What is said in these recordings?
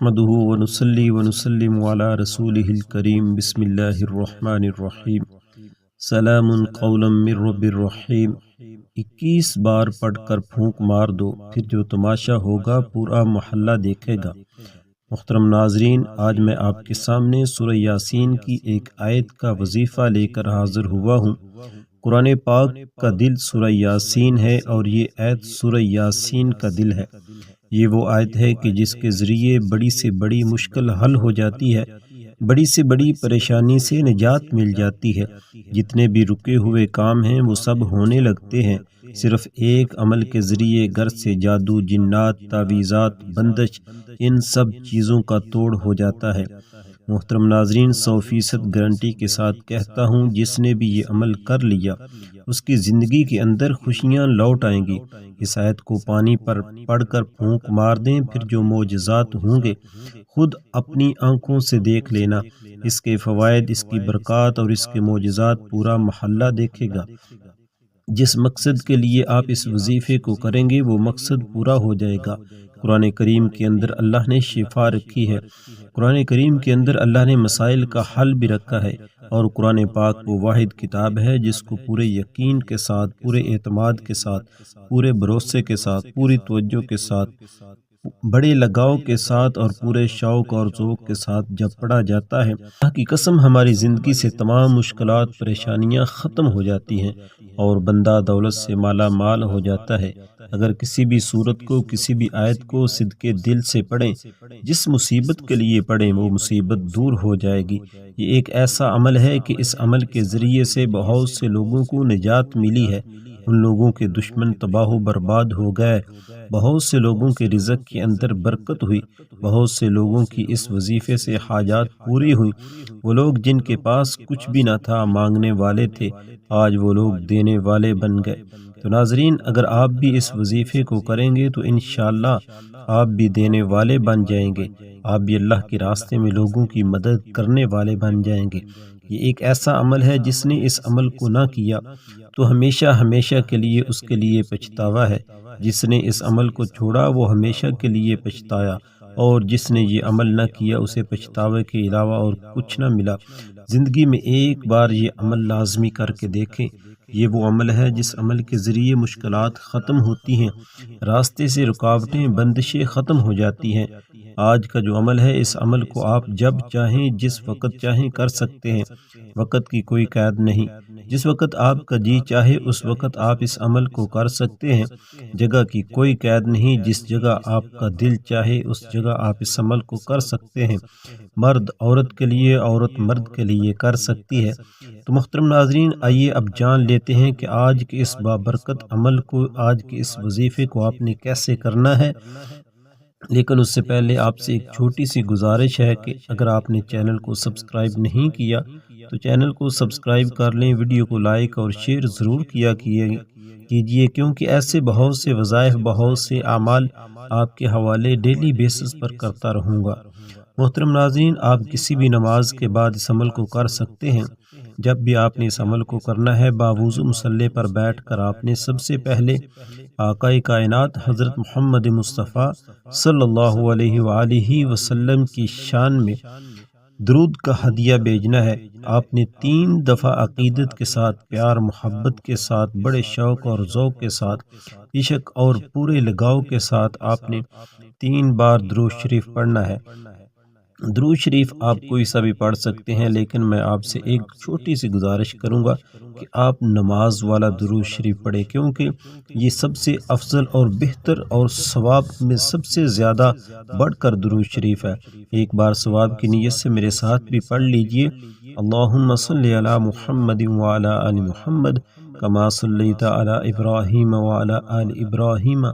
نحمده ونصلي ونسلم على رسوله الكريم بسم الله الرحمن الرحیم سلام قولا من رب الرحیم 21 بار پڑھ کر پھونک مار دو، پھر جو تماشا ہوگا پورا محلہ دیکھے گا۔ محترم ناظرین، آج میں آپ کے سامنے سورہ یاسین کی ایک آیت کا وظیفہ لے کر حاضر ہوا ہوں۔ قرآن پاک کا دل سورہ یاسین ہے اور یہ آیت سورہ یاسین کا دل ہے۔ یہ وہ آیت ہے کہ جس کے ذریعے بڑی سے بڑی مشکل حل ہو جاتی ہے، بڑی سے بڑی پریشانی سے نجات مل جاتی ہے۔ جتنے بھی رکے ہوئے کام ہیں وہ سب ہونے لگتے ہیں۔ صرف ایک عمل کے ذریعے گھر سے جادو، جنات، تعویذات، بندش، ان سب چیزوں کا توڑ ہو جاتا ہے۔ محترم ناظرین، 100% گارنٹی کے ساتھ کہتا ہوں، جس نے بھی یہ عمل کر لیا اس کی زندگی کے اندر خوشیاں لوٹ آئیں گی۔ اس آیت کو پانی پر پڑھ کر پھونک مار دیں، پھر جو معجزات ہوں گے خود اپنی آنکھوں سے دیکھ لینا۔ اس کے فوائد، اس کی برکات اور اس کے معجزات پورا محلہ دیکھے گا۔ جس مقصد کے لیے آپ اس وظیفے کو کریں گے وہ مقصد پورا ہو جائے گا۔ قرآن کریم کے اندر اللہ نے شفا رکھی ہے، قرآن کریم کے اندر اللہ نے مسائل کا حل بھی رکھا ہے، اور قرآن پاک وہ واحد کتاب ہے جس کو پورے یقین کے ساتھ، پورے اعتماد کے ساتھ، پورے بھروسے کے ساتھ، پوری توجہ کے ساتھ، بڑے لگاؤ کے ساتھ اور پورے شوق اور ذوق کے ساتھ جب پڑھا جاتا ہے، اللہ کی قسم ہماری زندگی سے تمام مشکلات، پریشانیاں ختم ہو جاتی ہیں اور بندہ دولت سے مالا مال ہو جاتا ہے۔ اگر کسی بھی صورت کو، کسی بھی آیت کو صدقے دل سے پڑھیں، جس مصیبت کے لیے پڑھیں وہ مصیبت دور ہو جائے گی۔ یہ ایک ایسا عمل ہے کہ اس عمل کے ذریعے سے بہت سے لوگوں کو نجات ملی ہے، ان لوگوں کے دشمن تباہ و برباد ہو گئے، بہت سے لوگوں کے رزق کے اندر برکت ہوئی، بہت سے لوگوں کی اس وظیفے سے حاجات پوری ہوئی۔ وہ لوگ جن کے پاس کچھ بھی نہ تھا، مانگنے والے تھے، آج وہ لوگ دینے والے بن گئے۔ تو ناظرین، اگر آپ بھی اس وظیفے کو کریں گے تو انشاءاللہ آپ بھی دینے والے بن جائیں گے، آپ بھی اللہ کے راستے میں لوگوں کی مدد کرنے والے بن جائیں گے۔ یہ ایک ایسا عمل ہے جس نے اس عمل کو نہ کیا تو ہمیشہ ہمیشہ کے لیے اس کے لیے پچھتاوا ہے، جس نے اس عمل کو چھوڑا وہ ہمیشہ کے لیے پچھتایا، اور جس نے یہ عمل نہ کیا اسے پچھتاوے کے علاوہ اور کچھ نہ ملا۔ زندگی میں ایک بار یہ عمل لازمی کر کے دیکھیں۔ یہ وہ عمل ہے جس عمل کے ذریعے مشکلات ختم ہوتی ہیں، راستے سے رکاوٹیں، بندشیں ختم ہو جاتی ہیں۔ آج کا جو عمل ہے، اس عمل کو آپ جب چاہیں، جس وقت چاہیں کر سکتے ہیں۔ وقت کی کوئی قید نہیں، جس وقت آپ کا جی چاہے اس وقت آپ اس عمل کو کر سکتے ہیں۔ جگہ کی کوئی قید نہیں، جس جگہ آپ کا دل چاہے اس جگہ آپ اس عمل کو کر سکتے ہیں۔ مرد عورت کے لیے، عورت مرد کے لیے کر سکتی ہے۔ تو محترم ناظرین، آئیے اب جان لیتے ہیں کہ آج کے اس بابرکت عمل کو، آج کے اس وظیفے کو آپ نے کیسے کرنا ہے۔ لیکن اس سے پہلے آپ سے ایک چھوٹی سی گزارش ہے کہ اگر آپ نے چینل کو سبسکرائب نہیں کیا تو چینل کو سبسکرائب کر لیں، ویڈیو کو لائک اور شیئر ضرور کیجیے، کیونکہ ایسے بہت سے وظائف، بہت سے اعمال آپ کے حوالے ڈیلی بیسس پر کرتا رہوں گا۔ محترم ناظرین، آپ کسی بھی نماز کے بعد اس عمل کو کر سکتے ہیں۔ جب بھی آپ نے اس عمل کو کرنا ہے، باوضو مصلی پر بیٹھ کر آپ نے سب سے پہلے آقا کائنات حضرت محمد مصطفیٰ صلی اللہ علیہ وآلہ وسلم کی شان میں درود کا ہدیہ بھیجنا ہے۔ آپ نے 3 دفعہ عقیدت کے ساتھ، پیار محبت کے ساتھ، بڑے شوق اور ذوق کے ساتھ، عشق اور پورے لگاؤ کے ساتھ آپ نے 3 بار درود شریف پڑھنا ہے۔ درود شریف آپ کوئی سا بھی پڑھ سکتے ہیں، لیکن میں آپ سے ایک چھوٹی سی گزارش کروں گا کہ آپ نماز والا درود شریف پڑھیں، کیونکہ یہ سب سے افضل اور بہتر اور ثواب میں سب سے زیادہ بڑھ کر درود شریف ہے۔ ایک بار ثواب کی نیت سے میرے ساتھ بھی پڑھ لیجئے۔ اللہم صلی علی محمد وعلی آل محمد کما صلیت علی ابراہیم وعلی آل ابراہیم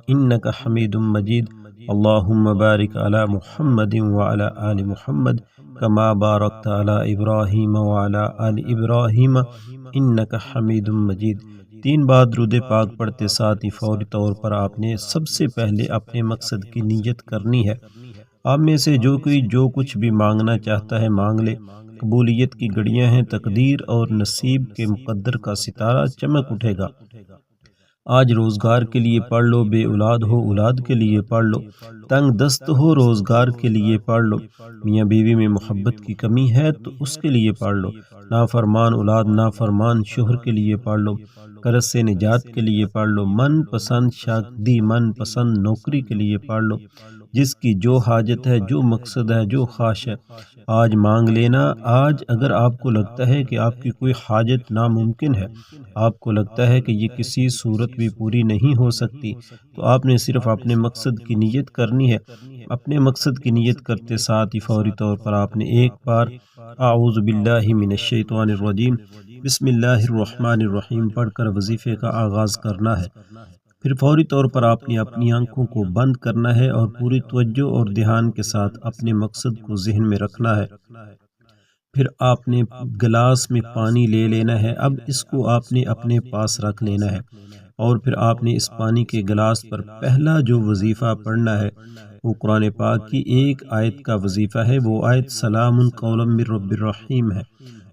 انک حمید مجید۔ اللہم بارک علی محمد وعلی آل محمد کما بارکت علی ابراہیم وعلی آل ابراہیم انک حمید مجید۔ 3 بار درود پاک پڑھتے ساتھ ہی فوری طور پر آپ نے سب سے پہلے اپنے مقصد کی نیت کرنی ہے۔ آپ میں سے جو کوئی جو کچھ بھی مانگنا چاہتا ہے مانگ لے۔ قبولیت کی گھڑیاں ہیں، تقدیر اور نصیب کے مقدر کا ستارہ چمک اٹھے گا۔ آج روزگار کے لیے پڑھ لو، بے اولاد ہو اولاد کے لیے پڑھ لو، تنگ دست ہو روزگار کے لیے پڑھ لو، میاں بیوی میں محبت کی کمی ہے تو اس کے لیے پڑھ لو، نافرمان اولاد نافرمان شوہر کے لیے پڑھ لو، قرض سے نجات کے لیے پڑھ لو، من پسند شادی من پسند نوکری کے لیے پڑھ لو، جس کی جو حاجت ہے، جو مقصد ہے، جو خواہش ہے آج مانگ لینا۔ آج اگر آپ کو لگتا ہے کہ آپ کی کوئی حاجت ناممکن ہے، آپ کو لگتا ہے کہ یہ کسی صورت بھی پوری نہیں ہو سکتی، تو آپ نے صرف اپنے مقصد کی نیت کرنی ہے۔ اپنے مقصد کی نیت کرتے ساتھ ہی فوری طور پر آپ نے ایک بار اعوذ باللہ من الشیطان الرجیم بسم اللہ الرحمن الرحیم پڑھ کر وظیفے کا آغاز کرنا ہے۔ پھر فوری طور پر آپ نے اپنی آنکھوں کو بند کرنا ہے اور پوری توجہ اور دھیان کے ساتھ اپنے مقصد کو ذہن میں رکھنا ہے۔ پھر آپ نے گلاس میں پانی لے لینا ہے، اب اس کو آپ نے اپنے پاس رکھ لینا ہے، اور پھر آپ نے اس پانی کے گلاس پر پہلا جو وظیفہ پڑھنا ہے وہ قرآن پاک کی ایک آیت کا وظیفہ ہے، وہ آیت سلام قولا من رب الرحیم ہے۔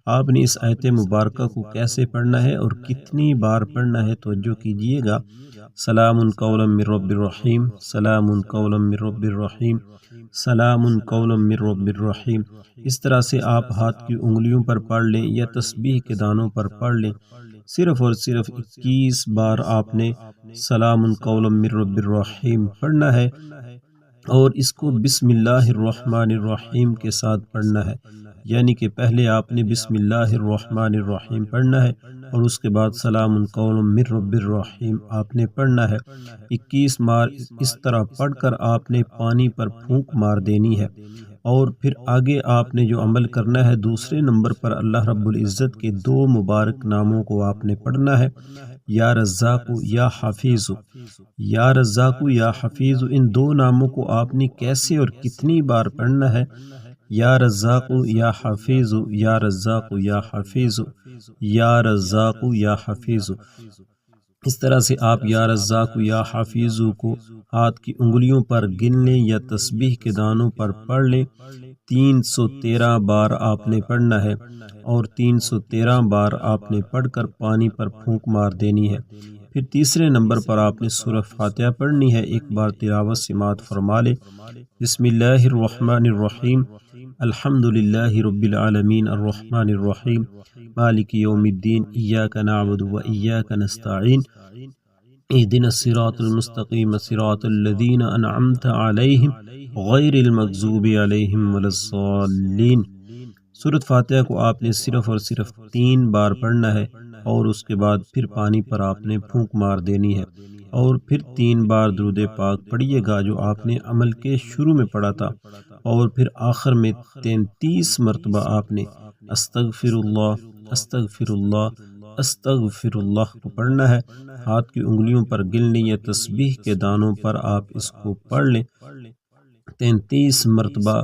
آپ نے اس آیت مبارکہ کو کیسے پڑھنا ہے اور کتنی بار پڑھنا ہے توجہ کیجیے گا۔ سلام قولا من رب الرحیم، سلام قولا من رب الرحیم، سلام قولا من رب الرحیم۔ اس طرح سے آپ ہاتھ کی انگلیوں پر پڑھ لیں یا تسبیح کے دانوں پر پڑھ لیں۔ صرف اور صرف 21 بار آپ نے سلام قولا من رب الرحیم پڑھنا ہے، اور اس کو بسم اللہ الرحمن الرحیم کے ساتھ پڑھنا ہے، یعنی کہ پہلے آپ نے بسم اللہ الرحمن الرحیم پڑھنا ہے اور اس کے بعد سلام قولا من رب الرحیم آپ نے پڑھنا ہے۔ 21 بار اس طرح پڑھ کر آپ نے پانی پر پھونک مار دینی ہے، اور پھر آگے آپ نے جو عمل کرنا ہے، دوسرے نمبر پر اللہ رب العزت کے 2 مبارک ناموں کو آپ نے پڑھنا ہے، یا رزاق یا حفیظ۔ یا رزاق یا حفیظ، ان 2 ناموں کو آپ نے کیسے اور کتنی بار پڑھنا ہے؟ یا رزاق یا حفیظ، یا رزاق یا حفیظ، یا رزاق یا حفیظ۔ اس طرح سے آپ یا رزاق یا حفیظ کو ہاتھ کی انگلیوں پر گن لیں یا تسبیح کے دانوں پر پڑھ لیں۔ 313 بار آپ نے پڑھنا ہے، اور 313 بار آپ نے پڑھ کر پانی پر پھونک مار دینی ہے۔ پھر تیسرے نمبر پر آپ نے سورہ فاتحہ پڑھنی ہے، ایک بار تلاوت سماعت فرما لیں۔ بسم اللہ الرحمن الرحیم، الحمد للہ رب العالمین الرحمن الرحیم مالک یوم الدین ایاک نعبد و ایاک نستعین اهدنا الصراط المستقیم صراط الذین انعمت علیہم غیر المغضوب علیہم ولا الضالین۔ سورۃ فاتحہ کو آپ نے صرف اور صرف 3 بار پڑھنا ہے، اور اس کے بعد پھر پانی پر آپ نے پھونک مار دینی ہے، اور پھر 3 بار درود پاک پڑھیے گا جو آپ نے عمل کے شروع میں پڑھا تھا، اور پھر آخر میں 33 مرتبہ آپ نے استغفر اللہ استغفر اللہ استغفر اللہ کو پڑھنا ہے۔ ہاتھ کی انگلیوں پر گن لیں یا تسبیح کے دانوں پر آپ اس کو پڑھ لیں۔ 33 مرتبہ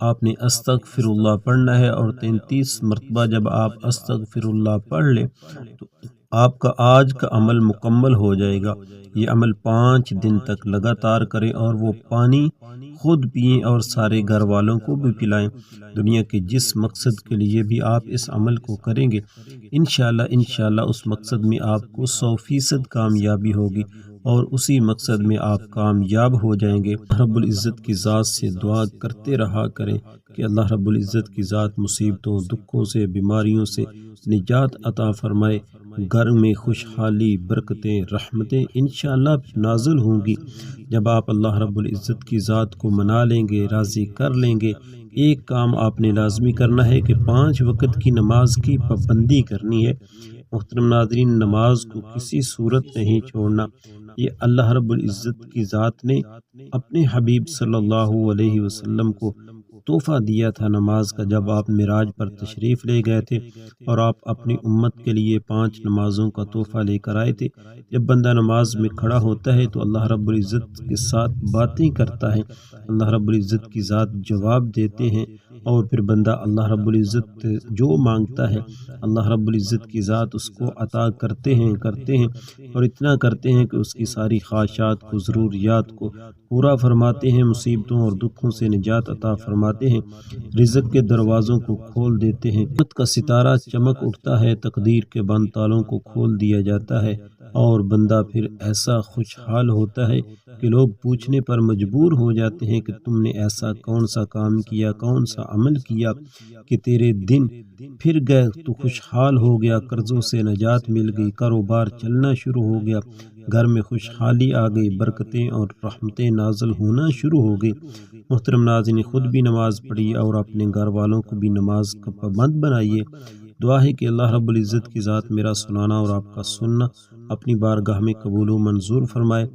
آپ نے استغفر اللہ پڑھنا ہے، اور 33 مرتبہ جب آپ استغفر اللہ پڑھ لیں تو آپ کا آج کا عمل مکمل ہو جائے گا۔ یہ عمل 5 دن تک لگاتار کریں، اور وہ پانی خود پئیں اور سارے گھر والوں کو بھی پلائیں۔ دنیا کے جس مقصد کے لیے بھی آپ اس عمل کو کریں گے، انشاءاللہ اس مقصد میں آپ کو 100% کامیابی ہوگی، اور اسی مقصد میں آپ کامیاب ہو جائیں گے۔ رب العزت کی ذات سے دعا کرتے رہا کریں کہ اللہ رب العزت کی ذات مصیبتوں، دکھوں سے، بیماریوں سے نجات عطا فرمائے۔ گھر میں خوشحالی، برکتیں، رحمتیں انشاءاللہ نازل ہوں گی جب آپ اللہ رب العزت کی ذات کو منا لیں گے، راضی کر لیں گے۔ ایک کام آپ نے لازمی کرنا ہے کہ 5 وقت کی نماز کی پابندی کرنی ہے۔ محترم ناظرین، نماز کو کسی صورت نہیں چھوڑنا۔ یہ اللہ رب العزت کی ذات نے اپنے حبیب صلی اللہ علیہ وسلم کو تحفہ دیا تھا نماز کا، جب آپ معراج پر تشریف لے گئے تھے اور آپ اپنی امت کے لیے 5 نمازوں کا تحفہ لے کر آئے تھے۔ جب بندہ نماز میں کھڑا ہوتا ہے تو اللہ رب العزت کے ساتھ باتیں کرتا ہے، اللہ رب العزت کی ذات جواب دیتے ہیں، اور پھر بندہ اللہ رب العزت جو مانگتا ہے اللہ رب العزت کی ذات اس کو عطا کرتے ہیں اور اتنا کرتے ہیں کہ اس کی ساری خواہشات کو، ضروریات کو پورا فرماتے ہیں، مصیبتوں اور دکھوں سے نجات عطا فرماتے ہیں، رزق کے دروازوں کو کھول دیتے ہیں۔ قدرت کا ستارہ چمک اٹھتا ہے، تقدیر کے بند تالوں کو کھول دیا جاتا ہے، اور بندہ پھر ایسا خوشحال ہوتا ہے کہ لوگ پوچھنے پر مجبور ہو جاتے ہیں کہ تم نے ایسا کون سا کام کیا، کون سا عمل کیا کہ تیرے دن پھر گئے، تو خوشحال ہو گیا، قرضوں سے نجات مل گئی، کاروبار چلنا شروع ہو گیا، گھر میں خوشحالی آ گئی، برکتیں اور رحمتیں نازل ہونا شروع ہو گئی۔ محترم ناظرین، خود بھی نماز پڑھیے اور اپنے گھر والوں کو بھی نماز کا پابند بنائیے۔ دعا ہے کہ اللہ رب العزت کی ذات میرا سنانا اور آپ کا سننا اپنی بارگاہ میں قبول و منظور فرمائے۔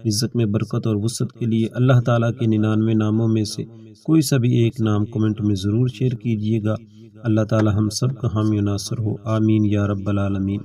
رزق میں برکت اور وسعت کے لیے اللہ تعالیٰ کے 99 ناموں میں سے کوئی سا بھی ایک نام کمنٹ میں ضرور شیئر کیجیے گا۔ اللہ تعالیٰ ہم سب کا حامی و ناصر ہو، آمین یا رب العالمین۔